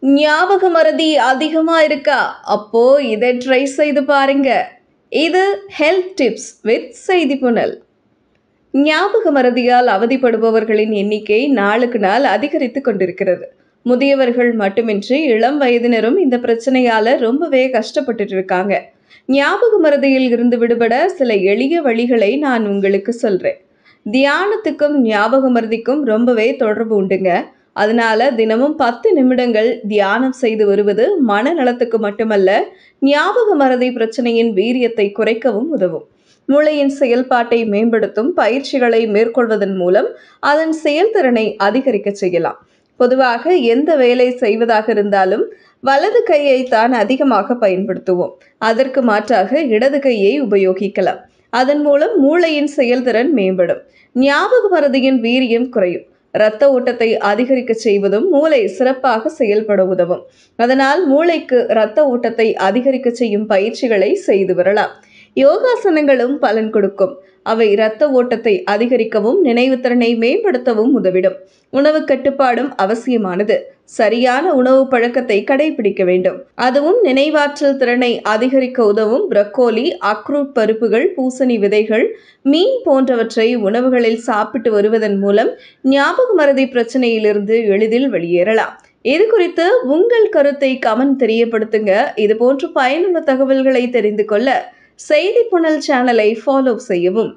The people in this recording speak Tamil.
ஞாபக மறதி அதிகமா இருக்கா? அப்போ இதை ட்ரை செய்து பாருங்க. இது ஹெல்த் டிப்ஸ் வித் செய்தி புனல். ஞாபக மறதியால் அவதிப்படுபவர்களின் எண்ணிக்கை நாளுக்கு நாள் அதிகரித்து கொண்டிருக்கிறது. முதியவர்கள் மட்டுமின்றி இளம் வயதினரும் இந்த பிரச்சனையால ரொம்பவே கஷ்டப்பட்டுட்டு இருக்காங்க. ஞாபக மறதியில் இருந்து விடுபட சில எளிய வழிகளை நான் உங்களுக்கு சொல்றேன். தியானத்துக்கும் ஞாபக மறதிக்கும் ரொம்பவே தொடர்பு உண்டுங்க. அதனால தினமும் 10 நிமிடங்கள் தியானம் செய்து வருவது மனநலத்துக்கு மட்டுமல்ல, ஞாபக மறதி பிரச்சனையின் வீரியத்தை குறைக்கவும் உதவும். மூளையின் செயல்பாட்டை மேம்படுத்தும் பயிற்சிகளை மேற்கொள்வதன் மூலம் அதன் செயல்திறனை அதிகரிக்க செய்யலாம். பொதுவாக எந்த வேலை செய்வதாக இருந்தாலும் வலது கையை தான் அதிகமாக பயன்படுத்துவோம். அதற்கு மாற்றாக இடது கையை உபயோகிக்கலாம். அதன் மூலம் மூளையின் செயல்திறன் மேம்படும். ஞாபக மறதியின் வீரியம் குறையும். இரத்த ஓட்டத்தை அதிகரிக்க செய்வதும் மூளை சிறப்பாக செயல்பட உதவும். அதனால் மூளைக்கு இரத்த ஓட்டத்தை அதிகரிக்க செய்யும் பயிற்சிகளை செய்து வரலாம். யோகாசனங்களும் பலன் கொடுக்கும். அவை இரத்த ஓட்டத்தை அதிகரிக்கவும் நினைவுத்திறனை மேம்படுத்தவும் உதவிடும். உணவு கட்டுப்பாடும் அவசியமானது. சரியான உணவு பழக்கத்தை கடைபிடிக்க வேண்டும். அதுவும் நினைவாற்றல் திறனை அதிகரிக்க உதவும். பிரக்கோலி, அக்ரூட் பருப்புகள், பூசணி விதைகள், மீன் போன்றவற்றை உணவுகளில் சாப்பிட்டு வருவதன் மூலம் ஞாபக மறதி பிரச்சனையிலிருந்து எளிதில் வெளியேறலாம். இது குறித்து உங்கள் கருத்தை கமெண்ட் தெரியப்படுத்துங்க. இது போன்ற பயனுள்ள தகவல்களை தெரிந்து கொள்ள செய்தி புனல் சேனலை ஃபாலோ செய்யவும்.